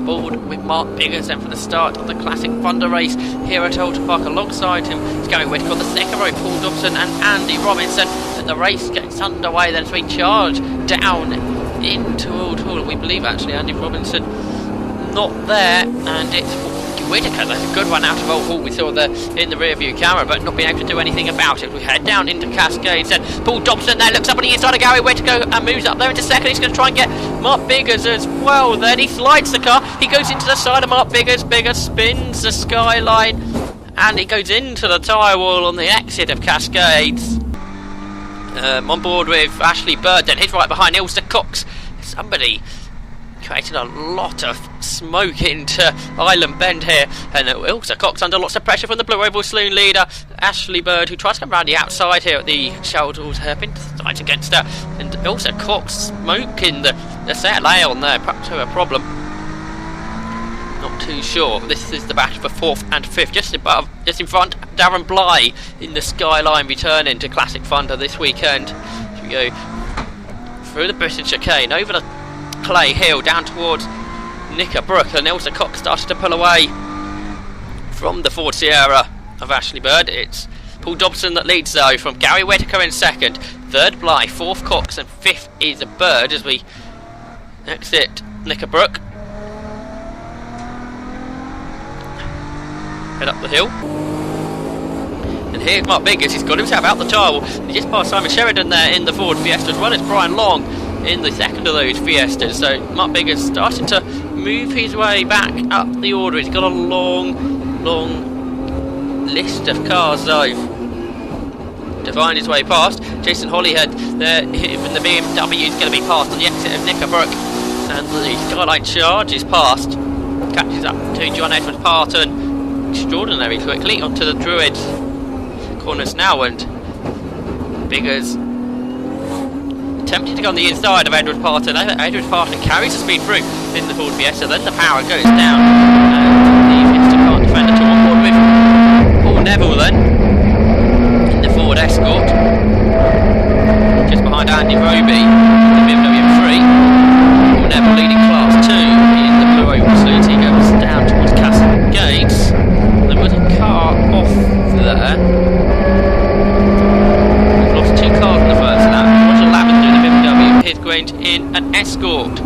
board with Mark Biggers then for the start of the Classic Thunder race here at Oulton Park. Alongside him is Gary Whittaker on the second row, Paul Dobson and Andy Robinson, and the race gets underway then as we charge down into Old Hall. We believe actually Andy Robinson not there, and it's Whittaker. That's a good one out of Old Hall. We saw there in the rear view camera, but not being able to do anything about it. We head down into Cascades, and Paul Dobson there looks up on the inside of Gary Whittaker and moves up there into second. He's going to try and get Mark Biggers as well. Then he slides the car. He goes into the side of Mark Biggers. Biggers spins the skyline, and he goes into the tyre wall on the exit of Cascades. On board with Ashley Bird, then he's right behind Ilsa Cox. Somebody creating a lot of smoke into Island Bend here, and Ilsa Cox under lots of pressure from the Blue Oval Saloon leader Ashley Bird, who tries to come around the outside here at the Sheldall's hairpin, decides against her, and Ilsa Cox smoking the set layer on there, perhaps a problem. Not too sure. This is the battle for 4th and 5th, just in front. Darren Bly in the skyline, returning to Classic Thunder this weekend. Here we go through the Bristol chicane, over the Clay Hill, down towards Knickerbrook, and Ilsa Cox started to pull away from the Ford Sierra of Ashley Bird. It's Paul Dobson that leads though, from Gary Whittaker in second, third Bly, fourth Cox, and fifth is a Bird as we exit Knickerbrook. Head up the hill, and here's Mark Biggers. He's got himself out the tyre wall. He just passed Simon Sheridan there in the Ford Fiesta, as well as Brian Long in the second of those Fiestas. So Mark Biggers starting to move his way back up the order. He's got a long list of cars though to find his way past. Jason Hollyhead there in the BMW is going to be passed on the exit of Knickerbrook, and the Skyline Charge is past. Catches up to John Edward Parton extraordinarily quickly onto the Druids corners now, and Biggers attempting to go on the inside of Edward Parton. Edward Parton carries the speed through in the Ford Fiesta, then the power goes down, and the Fiesta can't defend at all. On board with Paul Neville then in the Ford Escort, just behind Andy Roby in the BMW M3. Paul Neville leading Class 2 in the Blue Oval Saloon. He goes down towards Cascades. There was a car off there. We've lost two cars in the first lap. Roger Lavender in the BMW, Piers Grange in an Escort.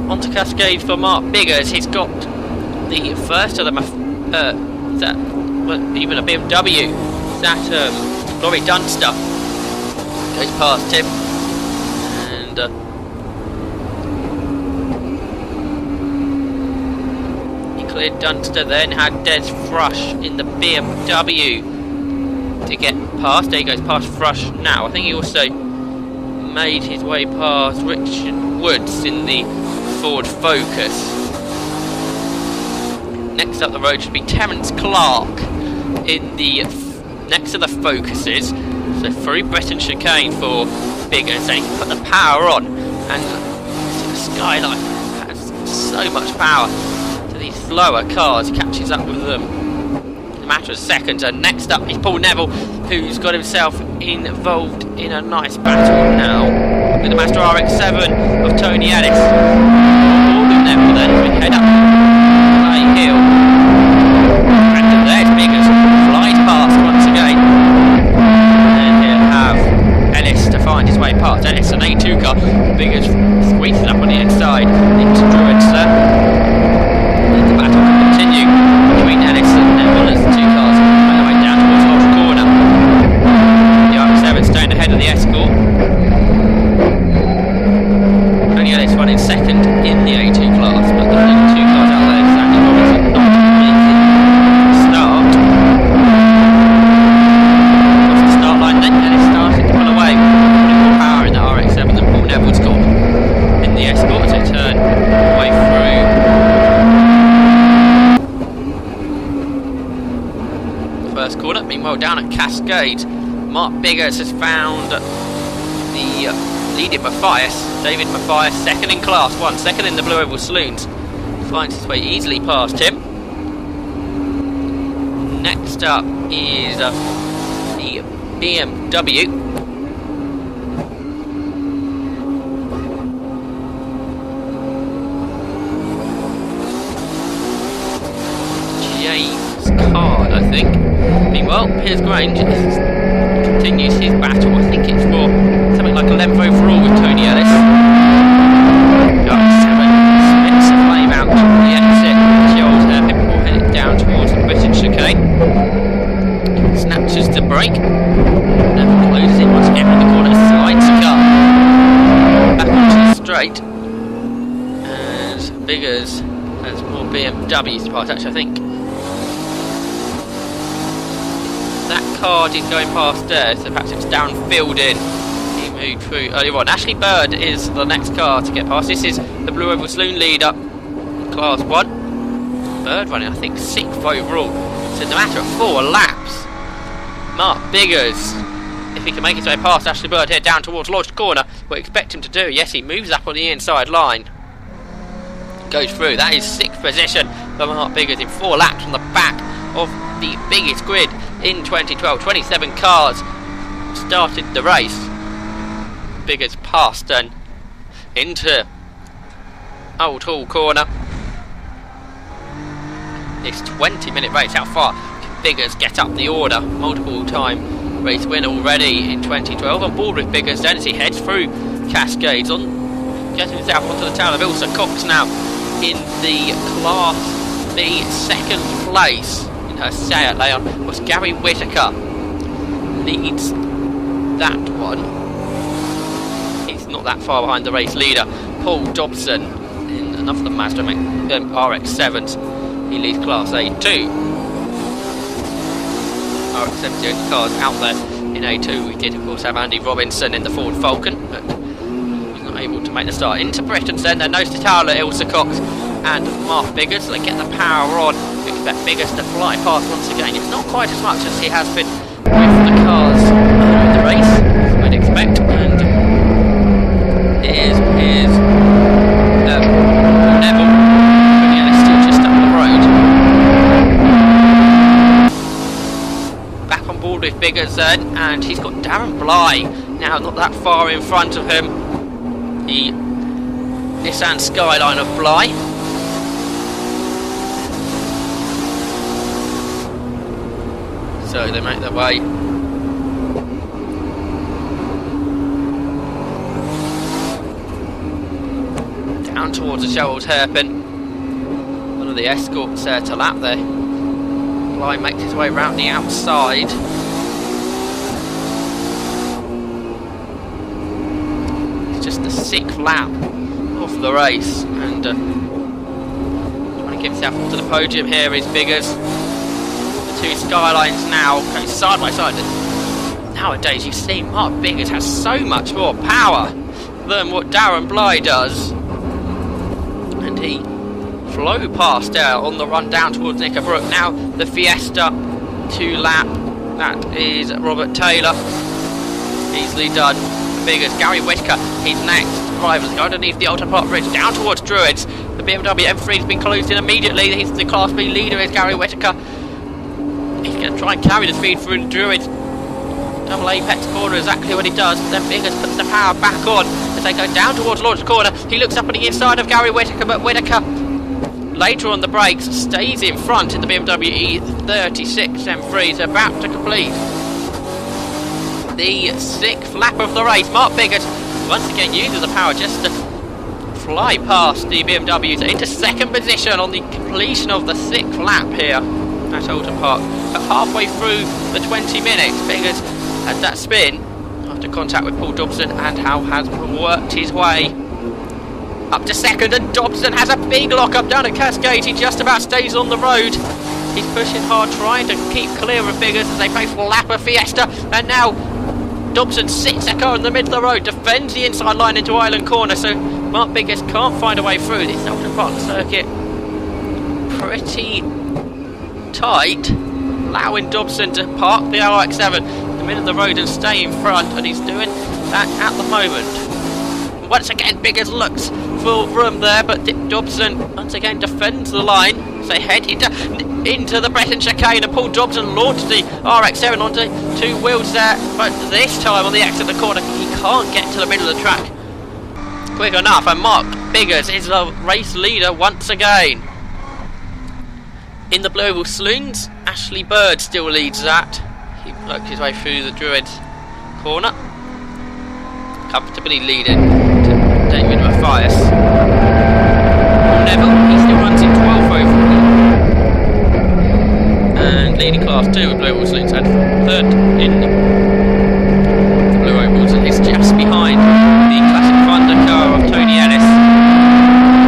Onto Cascades for Mark Biggers. He's got the first of them, even a BMW. That Laurie Dunster goes past him, and cleared Dunster, then had Des Thrush in the BMW to get past. There he goes past Thrush now. I think he also made his way past Richard Woods in the Ford Focus. Next up the road should be Terence Clark in the next to the Focuses. So through Breton chicane for Biggers, and he can put the power on, and the Skyline has so much power. These slower cars, catches up with them in a matter of seconds. And next up is Paul Neville, who's got himself involved in a nice battle now with the Mazda RX-7 of Tony Ellis. Paul Neville then as we head up Clay Hill, and there's Biggers, flies past once again, and he'll have Ellis to find his way past. Ellis, an A2 car. Biggers squeezes up on the inside into Druids there. The battle can continue between Ellis and Neville as the two cars make their way down towards Walsh Corner. The RX-7 staying ahead of the Escort. Only Ellis running second in the A2 class, but the two cars out there, Sandy Robinson not making the start. Across the start line, then Ellis started to pull away, putting more power in the RX-7 than Paul Neville's got in the Escort as they turn way through first corner. Meanwhile, down at Cascades, Mark Biggers has found the leading Matthias, David Matthias, second in Class 1, second in the Blue Oval Saloons. Finds his way easily past him. Next up is the BMW. Well, Piers Grange continues his battle. I think it's for something like 11th overall with Tony Ellis. Got 7 spits of flame out to the exit. The old hairpin before heading down towards the British chicane. Snatches the brake. Never closes in once again in the corner. Slides the car back onto the straight. And Biggers has more BMWs to pass. Actually, I think that card is going past there, so perhaps it's downfield in. He moved through earlier on. Ashley Bird is the next car to get past. This is the Blue Oval Saloon leader, Class 1. Bird running, I think, 6th overall. So it's a matter of 4 laps. Mark Biggers, if he can make his way past Ashley Bird here down towards Lodged Corner, we expect him to do. Yes, he moves up on the inside line. Goes through. That is 6th position for Mark Biggers in 4 laps on the back of the biggest grid in 2012. 27 cars started the race. Biggers passed and into Old Hall Corner. This 20-minute race, how far can Biggers get up the order? Multiple time race win already in 2012. On board with Biggers then as he heads through Cascades, on getting himself onto the town of Ilsa Cox now in the Class B 2nd place in her Seat Leon. Was Gary Whittaker leads that one. He's not that far behind the race leader Paul Dobson in another Mazda RX-7s. He leads Class A2. RX-7's the only cars out there in A2. We did of course have Andy Robinson in the Ford Falcon, but he's not able to make the start. Into Britain's then, they're nose to tail at Ilsa Cox and Mark Biggers, so they get the power on. We expect Biggers to fly past once again. It's not quite as much as he has been with the cars in the race, as we'd expect. And here's Neville, but yeah, they're still just up the road. Back on board with Biggers then, and he's got Darren Bly now not that far in front of him. The Nissan Skyline of Bly. So they make their way down towards the Sherwood's hairpin. One of the escorts there to lap there. Bly makes his way round the outside. It's just the 6th lap of the race, and trying to get himself onto the podium here is Biggers. Two Skylines now going side by side. Nowadays you see Mark Biggers has so much more power than what Darren Bly does, and he flew past there on the run down towards Knickerbrook. Now the Fiesta 2 lap, that is Robert Taylor, easily done. Biggers, Gary Whittaker, he's next. Rivals go underneath the Oulton Park Bridge down towards Druids. The BMW M3 has been closed in immediately. He's the Class B leader, is Gary Whittaker. He's going to try and carry the speed through the Druids. Double apex corner, exactly what he does. Then Biggers puts the power back on as they go down towards Lodge Corner. He looks up on the inside of Gary Whittaker, but Whittaker later on the brakes stays in front in the BMW E36 M3. Is about to complete the 6th lap of the race. Mark Biggers once again uses the power just to fly past the BMWs into 2nd position on the completion of the 6th lap here at Oulton Park. But halfway through the 20 minutes, Biggers had that spin after contact with Paul Dobson and has worked his way up to 2nd, and Dobson has a big lock up down at Cascade. He just about stays on the road. He's pushing hard, trying to keep clear of Biggers as they both lap a Fiesta, and now Dobson sits a car in the middle of the road, defends the inside line into Island Corner, so Mark Biggers can't find a way through this Oulton Park circuit. Pretty tight, allowing Dobson to park the RX-7 in the middle of the road and stay in front, and he's doing that at the moment. Once again Biggers looks for room there, but Dobson once again defends the line as they head into the Breton chicane, and Paul Dobson launched the RX-7 onto 2 wheels there, but this time on the exit of the corner he can't get to the middle of the track quick enough, and Mark Biggers is the race leader once again. In the Blue Oval Saloons, Ashley Bird still leads that. works his way through the Druids corner, comfortably leading to David Matthias. Neville, he still runs in 12th overall, and leading class 2 with Blue Oval Saloons and 3rd in the Blue Ovals, and he's just behind the Classic Thunder car of Tony Ellis,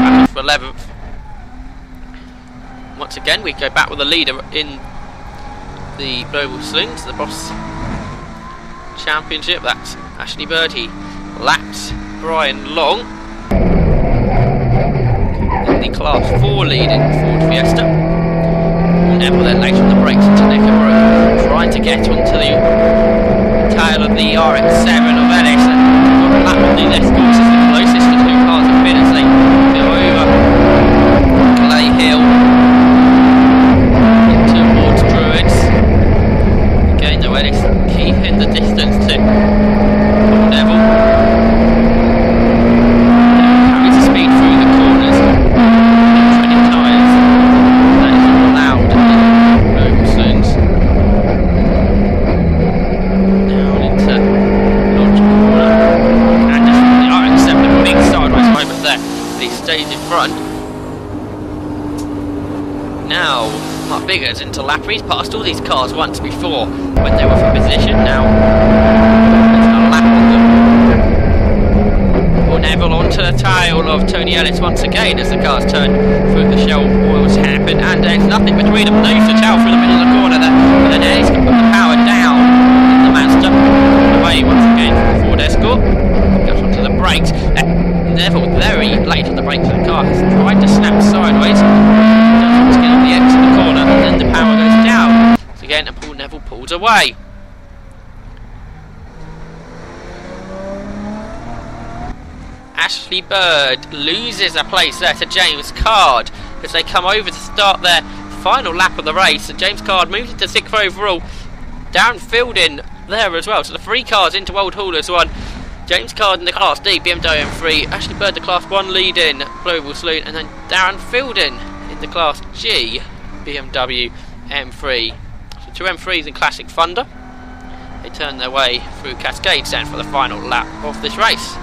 battling for 11th. Once again, we go back with the leader in the Blue Oval Saloons, the Boss Championship. That's Ashley Bird. He laps Brian Long in the Class 4 leading Ford Fiesta. Neville then later on the brakes into Neckerbrook, trying to get onto the tail of the RX-7 of Ellis, and got a lap on the Escorts as the closest the two cars have been as they go over Clay Hill towards Druids. Again, though, Ellis keeping the distance to Neville. Carries the speed through the corners, treading tyres. That is all allowed in the Oval Saloons. Down into Lodge corner, and just the RX-7, a big sideways moment there. He stays in front. Now, Mark Biggers into Lapper. He's passed all these cars once before when they were from position. Now, there's a lap on them. Or Neville onto the tail of Tony Ellis once again as the cars turn through the shell oils happen, and there's nothing between them. They used to tail through the middle of the corner there, but then Ellis can put the power down in the Mazda. Away once again from the Ford Escort. Goes onto the brakes. Neville very late on the brakes of the car has tried to snap sideways. Doesn't get on the exit of the corner, and then the power goes down. So again, and Paul Neville pulls away. Ashley Bird loses a place there to James Card as they come over to start their final lap of the race, and James Card moves into 6th overall. Darren Fielding there as well, so the 3 cars into Old Hall as one. James Card in the Class D BMW M3, Ashley Bird the Class 1 leading Blue Oval Saloon, and then Darren Fielding in the Class G BMW M3. So 2 M3s in Classic Thunder. They turn their way through Cascade Stand for the final lap of this race.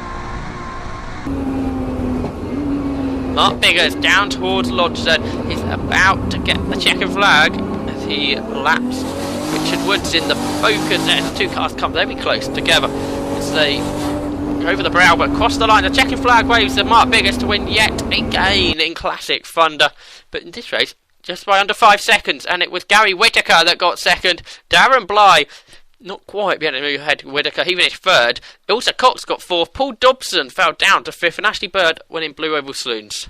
Mark Biggers down towards Lodgestone. He's about to get the checkered flag as he laps Richard Woods in the focus there. The 2 cars come very close together as they go over the brow but cross the line. The checkered flag waves to Mark Biggers to win yet again in Classic Thunder. But in this race, just by under 5 seconds, and it was Gary Whittaker that got second. Darren Bly not quite behind him, who had Whittaker, he finished 3rd. Ilsa Cox got 4th. Paul Dobson fell down to 5th, and Ashley Bird winning Blue Oval Saloons.